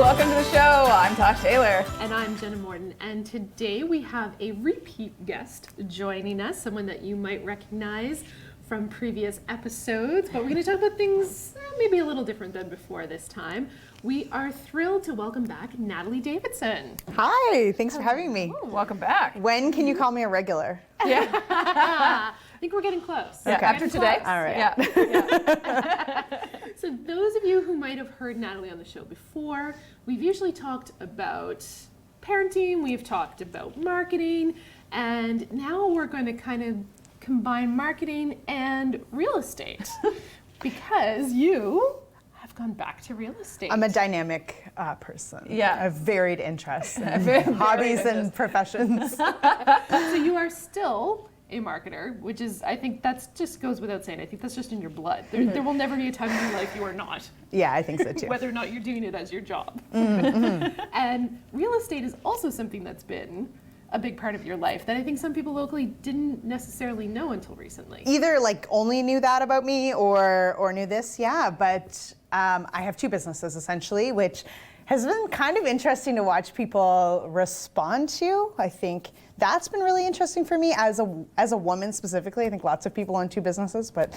Welcome to the show. I'm Tosh Taylor. And I'm Jenna Morton. And today we have a repeat guest joining us, someone that you might recognize from previous episodes. But we're going to talk about things maybe a little different than before this time. We are thrilled to welcome back Natalie Davison. Hi, thanks for having me. Ooh, welcome back. When can you call me a regular? Yeah. I think we're getting close. Yeah, Okay. after today. All right. Yeah. So those of you who might have heard Natalie on the show before, we've usually talked about parenting, we've talked about marketing, and now we're going to kind of combine marketing and real estate because you have gone back to real estate. I'm a dynamic person. Yeah. I have varied interests, and Very hobbies interesting. and professions. So you are still a marketer, which is, I think that's just goes without saying. I think that's just in your blood. There will never be a time in your life you are not, Yeah, I think so too. whether or not you're doing it as your job. And real estate is also something that's been a big part of your life that I think some people locally didn't necessarily know until recently. Either like only knew that about me or knew this, yeah. But I have two businesses essentially, which has been kind of interesting to watch people respond to. I think that's been really interesting for me as a woman specifically. I think lots of people own two businesses, but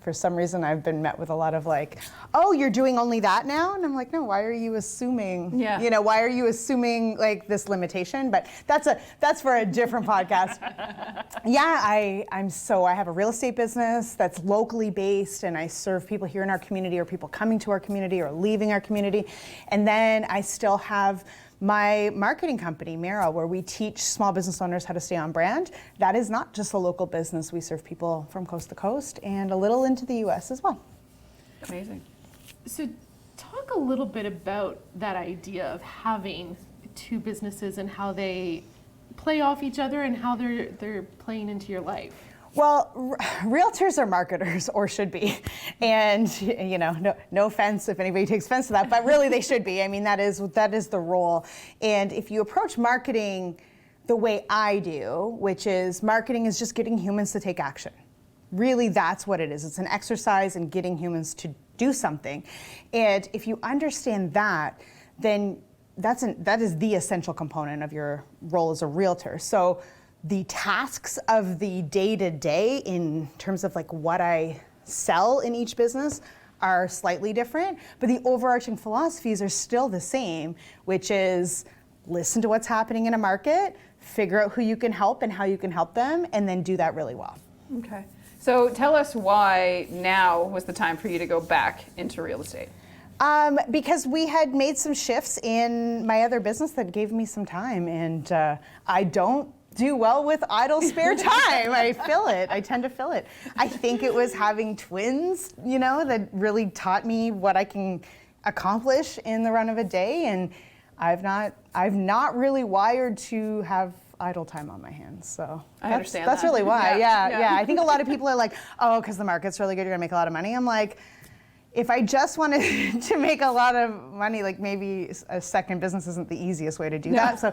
for some reason I've been met with a lot of like, oh, you're doing only that now? And I'm like, no, why are you assuming, Yeah. you know, why are you assuming like this limitation? But that's for a different podcast. Yeah, I have a real estate business that's locally based, and I serve people here in our community or people coming to our community or leaving our community. And then I still have my marketing company, Mara, where we teach small business owners how to stay on brand. That is not just a local business. We serve people from coast to coast and a little into the US as well. Amazing. So talk a little bit about that idea of having two businesses and how they play off each other and how they're playing into your life. Well, realtors are marketers, or should be. And, you know, no offense if anybody takes offense to that, but really they should be. I mean, that is the role. And if you approach marketing the way I do, which is marketing is just getting humans to take action. Really, that's what it is. It's an exercise in getting humans to do something. And if you understand that, then that is the essential component of your role as a realtor. So the tasks of the day-to-day in terms of like what I sell in each business are slightly different, but the overarching philosophies are still the same, which is listen to what's happening in a market, figure out who you can help and how you can help them, and then do that really well. Okay. So tell us why now was the time for you to go back into real estate. Because we had made some shifts in my other business that gave me some time, and I don't do well with idle spare time. I tend to fill it. I think it was having twins, you know, that really taught me what I can accomplish in the run of a day, and I've not really wired to have idle time on my hands. So I understand that's that. really why. Yeah. Yeah. I think a lot of people are like, oh, because the market's really good, you're gonna make a lot of money. I'm like, if I just wanted to make a lot of money, like maybe a second business isn't the easiest way to do that. So,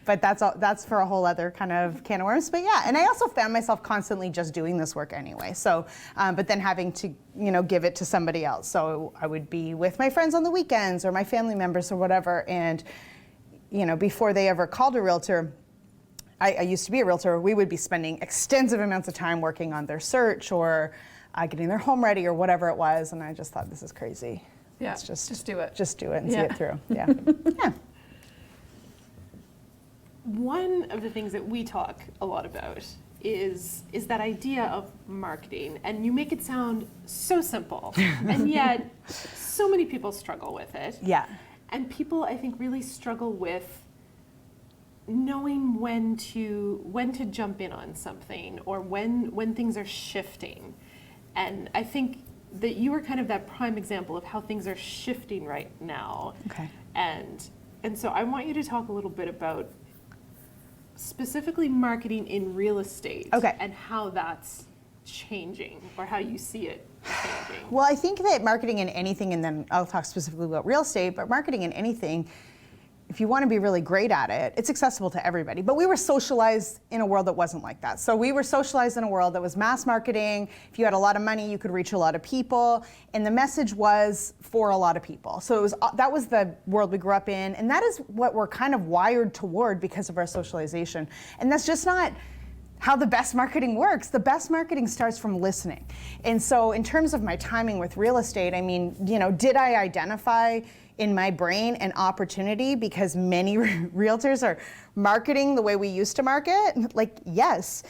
but that's for a whole other kind of can of worms. But yeah, and I also found myself constantly just doing this work anyway. So, but then having to, you know, give it to somebody else. So I would be with my friends on the weekends or my family members or whatever. And, you know, before they ever called a realtor, I used to be a realtor, we would be spending extensive amounts of time working on their search or getting their home ready or whatever it was. And I just thought, this is crazy. Yeah, Let's just do it. Just do it and see Yeah. it through. Yeah. Yeah. One of the things that we talk a lot about is that idea of marketing, and you make it sound so simple, and yet so many people struggle with it. Yeah. And people, I think, really struggle with knowing when to jump in on something or when things are shifting. And I think that you are kind of that prime example of how things are shifting right now. Okay. And so I want you to talk a little bit about specifically marketing in real estate. Okay. And how that's changing or how you see it changing. Well, I think that marketing in anything, and then I'll talk specifically about real estate, but marketing in anything if you want to be really great at it, it's accessible to everybody. But we were socialized in a world that wasn't like that. So we were socialized in a world that was mass marketing. If you had a lot of money, you could reach a lot of people. And the message was for a lot of people. So that was the world we grew up in. And that is what we're kind of wired toward because of our socialization. And that's just not how the best marketing works. The best marketing starts from listening. And so in terms of my timing with real estate, I mean, did I identify in my brain an opportunity because many realtors are marketing the way we used to market? Like, yes.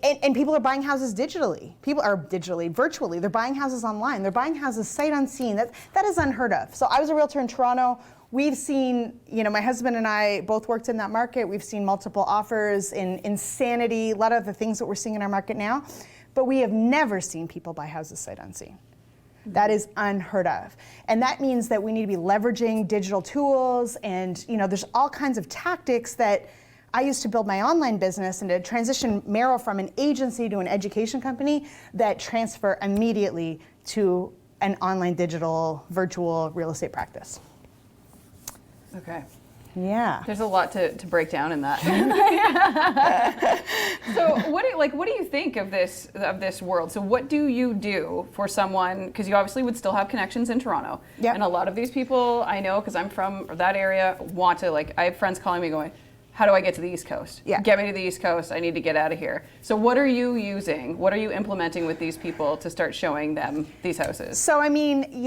And people are buying houses digitally. People are virtually. They're buying houses online. They're buying houses sight unseen. That is unheard of. So I was a realtor in Toronto. We've seen, my husband and I both worked in that market. We've seen multiple offers in insanity, a lot of the things that we're seeing in our market now. But we have never seen people buy houses sight unseen. That is unheard of. And that means that we need to be leveraging digital tools and, there's all kinds of tactics that I used to build my online business and to transition Merrill from an agency to an education company that transfer immediately to an online digital virtual real estate practice. Okay. Yeah. There's a lot to break down in that. So what do you think of this world? So what do you do for someone, because you obviously would still have connections in Toronto. Yep. And a lot of these people I know, because I'm from that area, want to, I have friends calling me going, how do I get to the East Coast? Yeah. Get me to the East Coast. I need to get out of here. So what are you using? What are you implementing with these people to start showing them these houses? So, I mean,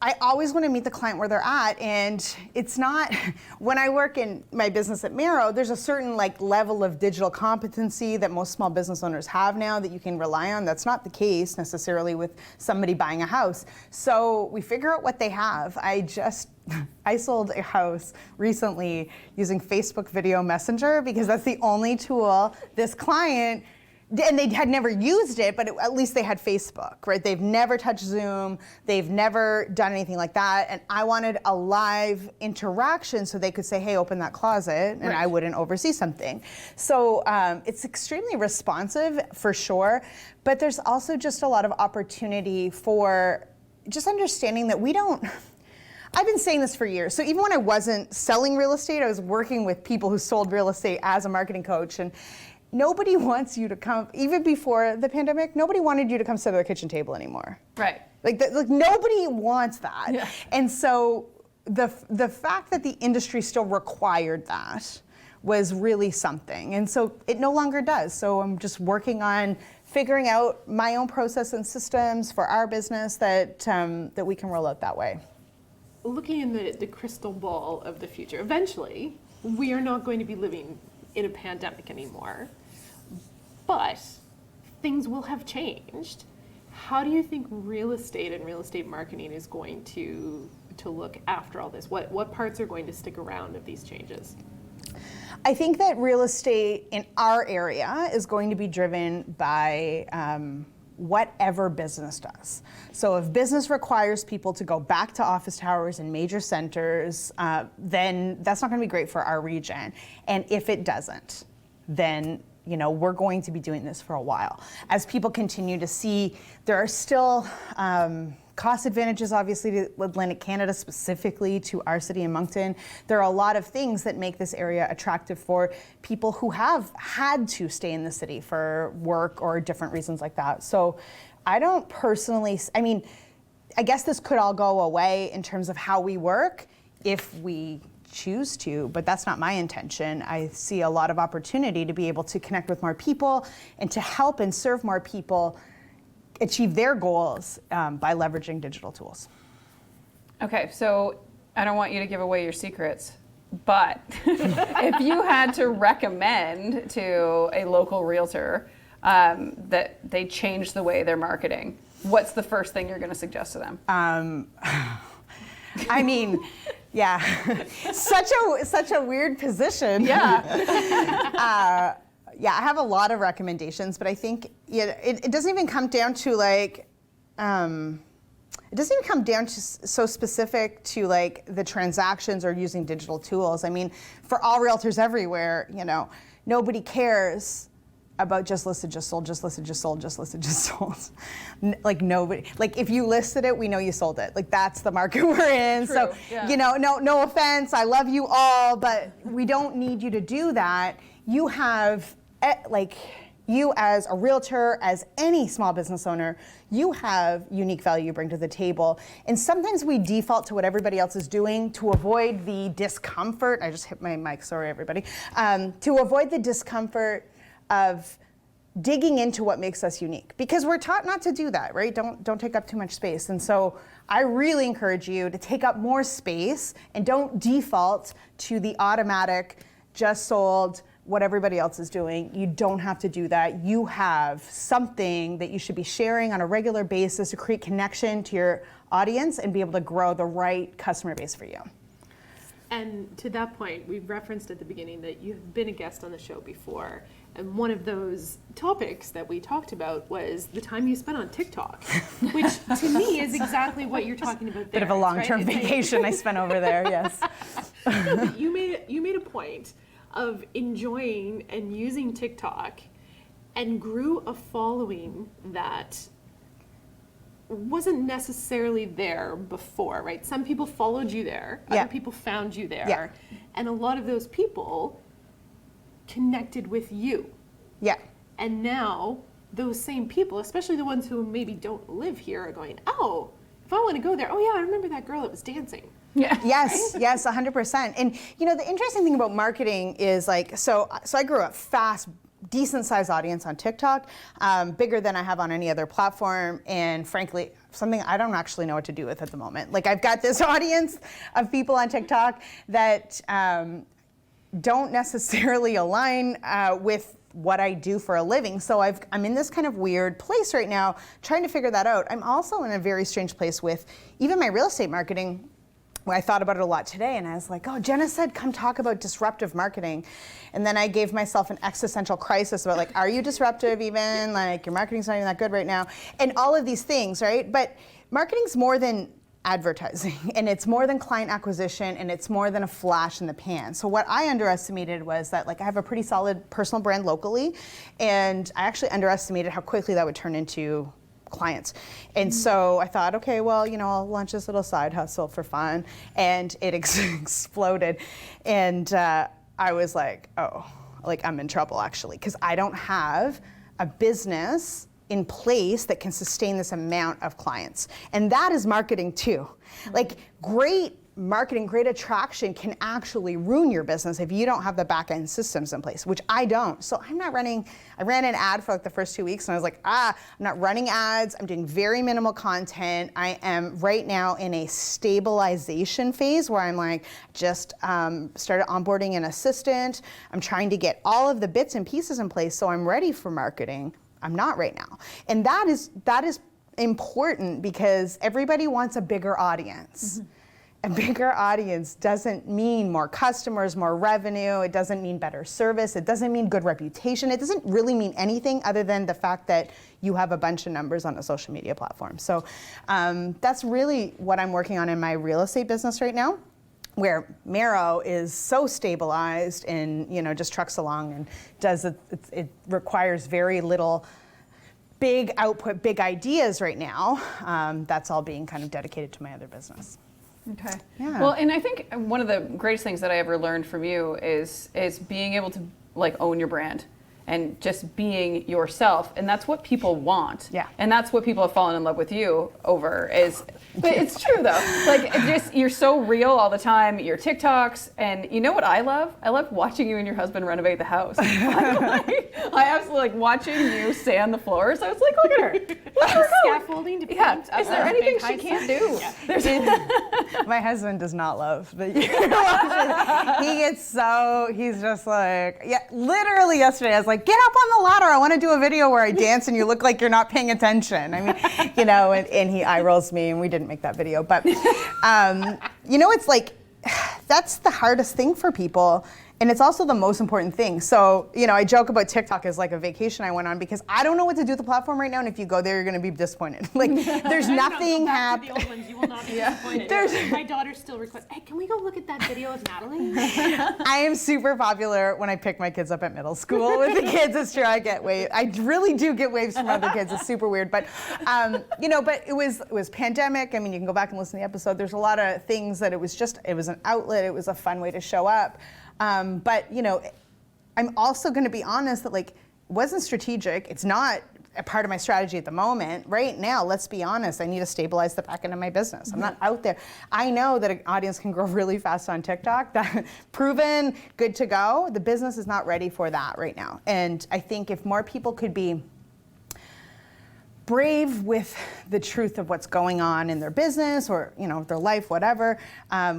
I always want to meet the client where they're at, and it's not, when I work in my business at Merrill, there's a certain level of digital competency that most small business owners have now that you can rely on. That's not the case necessarily with somebody buying a house. So we figure out what they have. I sold a house recently using Facebook Video Messenger because that's the only tool this client, and they had never used it, but at least they had Facebook, right? They've never touched Zoom. They've never done anything like that. And I wanted a live interaction so they could say, hey, open that closet, and I wouldn't oversee something. So it's extremely responsive for sure, but there's also just a lot of opportunity for just understanding that I've been saying this for years. So even when I wasn't selling real estate, I was working with people who sold real estate as a marketing coach. And nobody wants you to come, even before the pandemic, nobody wanted you to come sit at their kitchen table anymore. Right. Nobody wants that. Yeah. And so the fact that the industry still required that was really something. And so it no longer does. So I'm just working on figuring out my own process and systems for our business that we can roll out that way. Looking in the crystal ball of the future, eventually we are not going to be living in a pandemic anymore. But things will have changed. How do you think real estate and real estate marketing is going to look after all this? What parts are going to stick around of these changes? I think that real estate in our area is going to be driven by whatever business does. So if business requires people to go back to office towers in major centers, then that's not going to be great for our region. And if it doesn't, then we're going to be doing this for a while. As people continue to see, there are still cost advantages, obviously, to Atlantic Canada, specifically to our city in Moncton. There are a lot of things that make this area attractive for people who have had to stay in the city for work or different reasons like that. So I don't personally, I guess this could all go away in terms of how we work if we choose to, but that's not my intention. I see a lot of opportunity to be able to connect with more people and to help and serve more people achieve their goals by leveraging digital tools. Okay, so I don't want you to give away your secrets, but if you had to recommend to a local realtor that they change the way they're marketing, what's the first thing you're going to suggest to them? Yeah, such a weird position. Yeah. Yeah, I have a lot of recommendations, but I think it doesn't even come down to it doesn't even come down to so specific to the transactions or using digital tools. For all realtors everywhere, nobody cares about just listed, just sold, just listed, just sold, just listed, just sold. Like nobody, like if you listed it, we know you sold it. Like that's the market we're in. True, So, yeah. you know, no offense, I love you all, but we don't need you to do that. You have, you as a realtor, as any small business owner, you have unique value you bring to the table. And sometimes we default to what everybody else is doing to avoid the discomfort. I just hit my mic, sorry everybody. To avoid the discomfort of digging into what makes us unique, because we're taught not to do that, right? Don't take up too much space. And so I really encourage you to take up more space and don't default to the automatic, just sold, what everybody else is doing. You don't have to do that. You have something that you should be sharing on a regular basis to create connection to your audience and be able to grow the right customer base for you. And to that point, we referenced at the beginning that you've been a guest on the show before. And one of those topics that we talked about was the time you spent on TikTok, which to me is exactly what you're talking about there. Bit of a long-term vacation I spent over there, yes. No, but you made a point of enjoying and using TikTok and grew a following that wasn't necessarily there before, right? Some people followed you there, other people found you there, and a lot of those people connected with you. Yeah. And now those same people, especially the ones who maybe don't live here, are going, oh, if I want to go there, oh yeah, I remember that girl that was dancing. Yeah. Yes, yes, 100%. And you know, the interesting thing about marketing is like, so I grew up fast, decent sized audience on TikTok, bigger than I have on any other platform, and frankly, something I don't actually know what to do with at the moment. Like I've got this audience of people on TikTok that don't necessarily align with what I do for a living. So I'm in this kind of weird place right now, trying to figure that out. I'm also in a very strange place with even my real estate marketing. I thought about it a lot today, and I was like, oh, Jenna said, come talk about disruptive marketing. And then I gave myself an existential crisis about like, are you disruptive even? Like your marketing's not even that good right now. And all of these things, right? But marketing's more than advertising, and it's more than client acquisition, and it's more than a flash in the pan. So what I underestimated was that like I have a pretty solid personal brand locally, and I actually underestimated how quickly that would turn into clients. And so I thought, okay, well, you know, I'll launch this little side hustle for fun, and it exploded. And I was like, oh, like I'm in trouble actually, because I don't have a business in place that can sustain this amount of clients. And that is marketing too. Like great marketing, great attraction can actually ruin your business if you don't have the back end systems in place, which I don't. So I'm not running, I ran an ad for like the first 2 weeks and I was like, I'm not running ads. I'm doing very minimal content. I am right now in a stabilization phase where I'm like, just started onboarding an assistant. I'm trying to get all of the bits and pieces in place so I'm ready for marketing. I'm not right now. And that is important because everybody wants a bigger audience. Mm-hmm. A bigger audience doesn't mean more customers, more revenue. It doesn't mean better service. It doesn't mean good reputation. It doesn't really mean anything other than the fact that you have a bunch of numbers on a social media platform. So that's really what I'm working on in my real estate business right now, where Marrow is so stabilized and just trucks along and does it requires very little big output, big ideas right now. That's all being kind of dedicated to my other business. Okay. Yeah. Well, and I think one of the greatest things that I ever learned from you is being able to like own your brand and just being yourself, and that's what people want. Yeah. And that's what people have fallen in love with you over is, but it's true though. Like you're so real all the time, your TikToks, and you know what I love? I love watching you and your husband renovate the house. I absolutely like watching you sand the floors. I was like, look at her. Look at her Scaffolding to paint. Yeah. Is there anything she can't do? Yeah. My husband does not love the he's just like, literally yesterday I was like, get up on the ladder. I want to do a video where I dance and you look like you're not paying attention. I mean, and he eye rolls me and we didn't make that video. But, it's like, that's the hardest thing for people. And it's also the most important thing. So, I joke about TikTok as like a vacation I went on because I don't know what to do with the platform right now. And if you go there, you're going to be disappointed. Like, there's nothing happening. The old ones, you will not be disappointed. My daughter still requests, hey, can we go look at that video of Natalie? I am super popular when I pick my kids up at middle school with the kids. It's true, I get waves. I really do get waves from other kids. It's super weird. But, but it was pandemic. I mean, you can go back and listen to the episode. There's a lot of things that it was an outlet. It was a fun way to show up. But I'm also going to be honest that like it wasn't strategic. It's not a part of my strategy at the moment. Right now, let's be honest, I need to stabilize the back end of my business. I'm not out there. I know that an audience can grow really fast on TikTok. That proven, good to go. The business is not ready for that right now. And I think if more people could be brave with the truth of what's going on in their business or their life, whatever,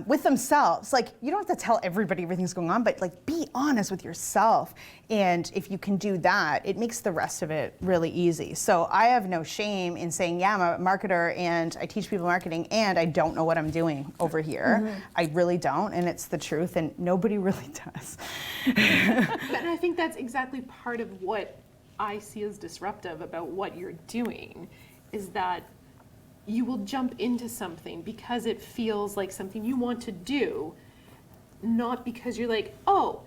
with themselves. Like, you don't have to tell everybody everything's going on, but like be honest with yourself. And if you can do that, it makes the rest of it really easy. So I have no shame in saying, yeah, I'm a marketer and I teach people marketing and I don't know what I'm doing over here. Mm-hmm. I really don't, and it's the truth, and nobody really does. And I think that's exactly part of what I see as disruptive about what you're doing, is that you will jump into something because it feels like something you want to do, not because you're like, oh,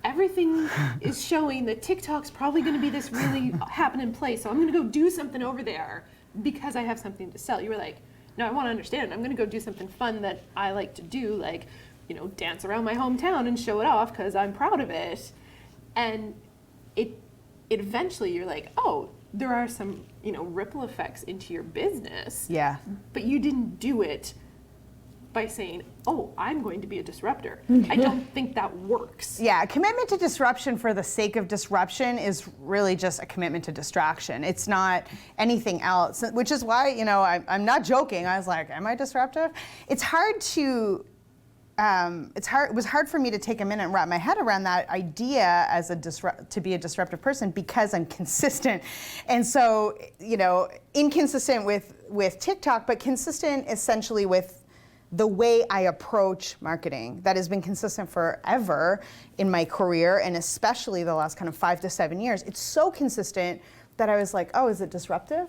everything is showing that TikTok's probably going to be this really happening place, so I'm going to go do something over there because I have something to sell. You were like, no, I want to understand. I'm going to go do something fun that I like to do, like, dance around my hometown and show it off because I'm proud of it. And it eventually you're like, oh, there are some, ripple effects into your business. Yeah. But you didn't do it by saying, oh, I'm going to be a disruptor. I don't think that works. Yeah, a commitment to disruption for the sake of disruption is really just a commitment to distraction. It's not anything else, which is why, I'm not joking. I was like, am I disruptive? It's hard to it was hard for me to take a minute and wrap my head around that idea as to be a disruptive person because I'm consistent. And so, inconsistent with TikTok, but consistent essentially with the way I approach marketing. That has been consistent forever in my career, and especially the last kind of 5 to 7 years. It's so consistent that I was like, oh, is it disruptive?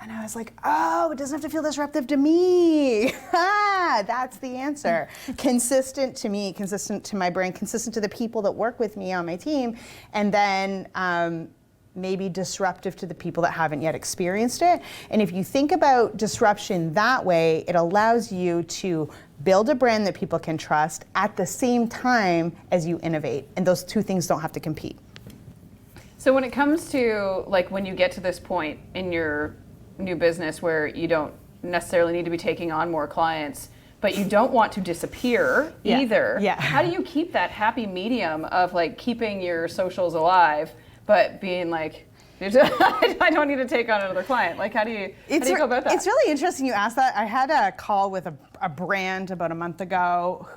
And I was like, oh, it doesn't have to feel disruptive to me. That's the answer. Consistent to me, consistent to my brand, consistent to the people that work with me on my team, and then maybe disruptive to the people that haven't yet experienced it. And if you think about disruption that way, it allows you to build a brand that people can trust at the same time as you innovate. And those two things don't have to compete. So when it comes to, like, when you get to this point in your new business where you don't necessarily need to be taking on more clients, but you don't want to disappear either. Yeah. How do you keep that happy medium of like keeping your socials alive, but being like, I don't need to take on another client? Like, how do you go about that? It's really interesting you asked that. I had a call with a brand about a month ago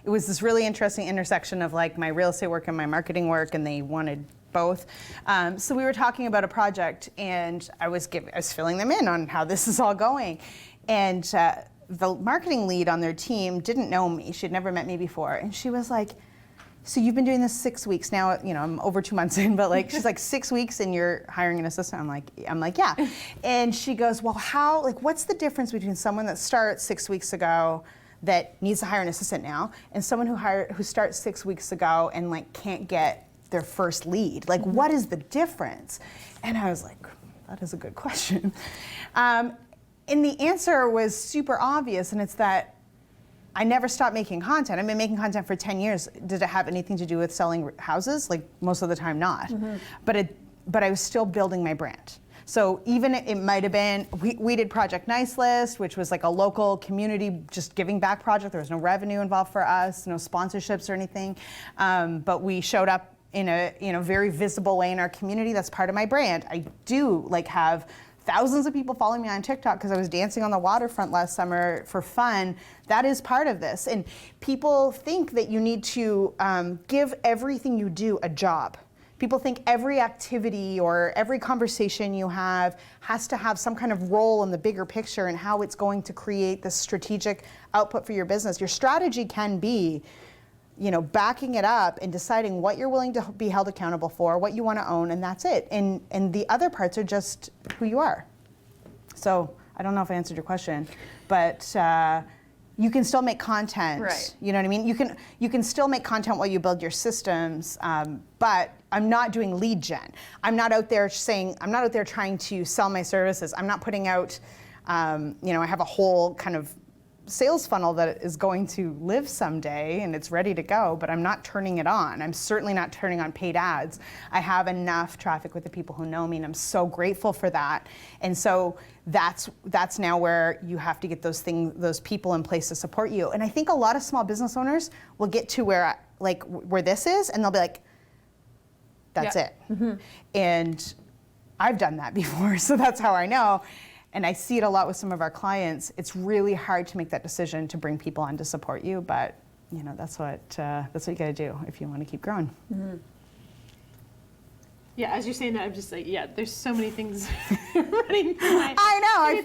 it was this really interesting intersection of like my real estate work and my marketing work, and they wanted both. So we were talking about a project, and I was filling them in on how this is all going. And the marketing lead on their team didn't know me. She'd never met me before. And she was like, so you've been doing this 6 weeks now, I'm over 2 months in, but like, she's like, 6 weeks and you're hiring an assistant? I'm like, yeah. And she goes, well, what's the difference between someone that starts 6 weeks ago that needs to hire an assistant now, and someone who starts 6 weeks ago and like can't get their first lead? Like, what is the difference? And I was like, that is a good question. And the answer was super obvious, and it's that I never stopped making content. I've been making content for 10 years. Did it have anything to do with selling houses? Like, most of the time, not. Mm-hmm. But I was still building my brand. So even it might have been, we did Project Nice List, which was like a local community just giving back project. There was no revenue involved for us, no sponsorships or anything. But we showed up in a very visible way in our community. That's part of my brand. I do have thousands of people following me on TikTok because I was dancing on the waterfront last summer for fun. That is part of this. And people think that you need to give everything you do a job. People think every activity or every conversation you have has to have some kind of role in the bigger picture and how it's going to create the strategic output for your business. Your strategy can be backing it up and deciding what you're willing to be held accountable for, what you want to own, and that's it. And the other parts are just who you are. So I don't know if I answered your question, but you can still make content. Right. You know what I mean? You can still make content while you build your systems, but I'm not doing lead gen. I'm not out there trying to sell my services. I'm not putting out, I have a whole kind of sales funnel that is going to live someday and it's ready to go, but I'm not turning it on. I'm certainly not turning on paid ads. I have enough traffic with the people who know me, and I'm so grateful for that. And so that's now where you have to get those people in place to support you. And I think a lot of small business owners will get to where this is, and they'll be like, that's it. Mm-hmm. And I've done that before, so that's how I know. And I see it a lot with some of our clients. It's really hard to make that decision to bring people on to support you, but that's what you got to do if you want to keep growing. Mm-hmm. Yeah, as you're saying that, I'm just like, yeah, there's so many things running through my. I know.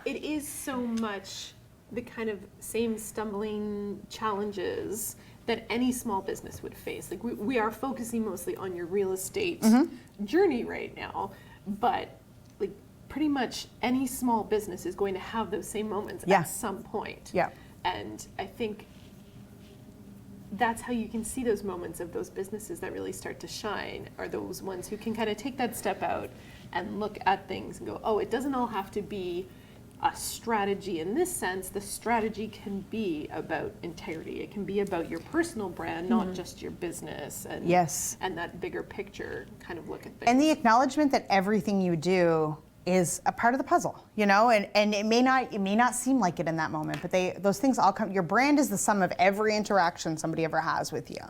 It is so much the kind of same stumbling challenges that any small business would face. Like we are focusing mostly on your real estate journey right now. But like pretty much any small business is going to have those same moments at some point. Yeah. And I think that's how you can see those moments of those businesses that really start to shine, are those ones who can kind of take that step out and look at things and go, oh, it doesn't all have to be a strategy in this sense. The strategy can be about integrity. It can be about your personal brand, not just your business, and and that bigger picture kind of look at things. And the acknowledgement that everything you do is a part of the puzzle, and it may not seem like it in that moment, but those things all come. Your brand is the sum of every interaction somebody ever has with you.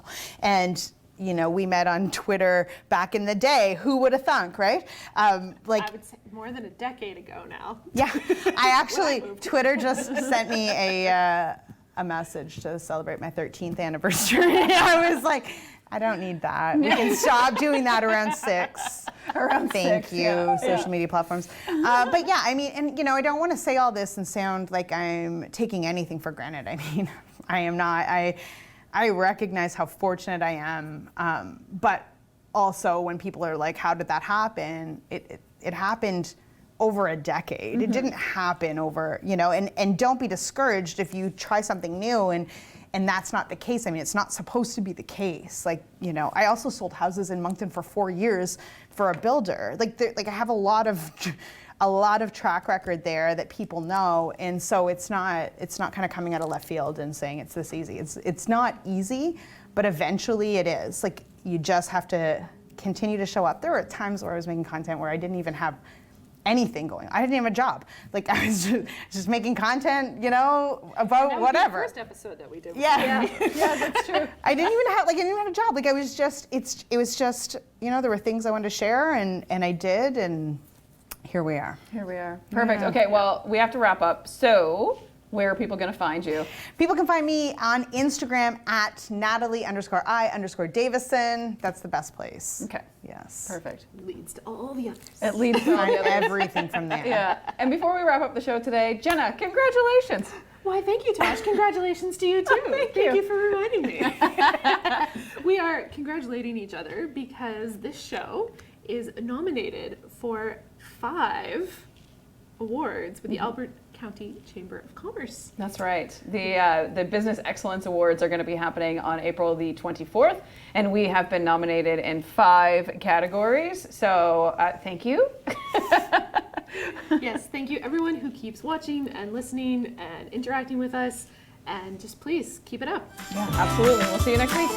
And we met on Twitter back in the day. Who would have thunk, right? I would say more than a decade ago now. Yeah, I actually, Twitter just sent me a message to celebrate my 13th anniversary. I was like, I don't need that. We can stop doing that around 6. Thank you, social media platforms. But yeah, I mean, and I don't want to say all this and sound like I'm taking anything for granted. I mean, I am not. I recognize how fortunate I am, but also when people are like, how did that happen? It happened over a decade. Mm-hmm. It didn't happen over, and don't be discouraged if you try something new and that's not the case. I mean, it's not supposed to be the case. Like, I also sold houses in Moncton for 4 years for a builder. Like I have a lot of track record there that people know, and so it's not kind of coming out of left field and saying it's this easy. It's not easy, but eventually it is. Like, you just have to continue to show up. There were times where I was making content where I didn't even have anything going. I didn't even have a job. Like, I was just making content, about whatever. The first episode that we did. Yeah, that's true. I didn't even have a job. Like, it was just there were things I wanted to share, and I did, and here we are. Perfect. Okay, well, we have to wrap up. So, where are people going to find you? People can find me on Instagram at Natalie_I_Davison. That's the best place. Okay. Yes. Perfect. Leads to all the others. It leads to all the others. Everything from there. Yeah. And before we wrap up the show today, Jenna, congratulations. Why, thank you, Tosh. Congratulations to you, too. Thank you for reminding me. We are congratulating each other because this show is nominated for 5 awards with the Alberta County Chamber of Commerce. That's right. The Business Excellence Awards are going to be happening on April the 24th, and we have been nominated in 5 categories. So thank you. Yes, thank you everyone who keeps watching and listening and interacting with us, and just please keep it up. Yeah, absolutely. We'll see you next week.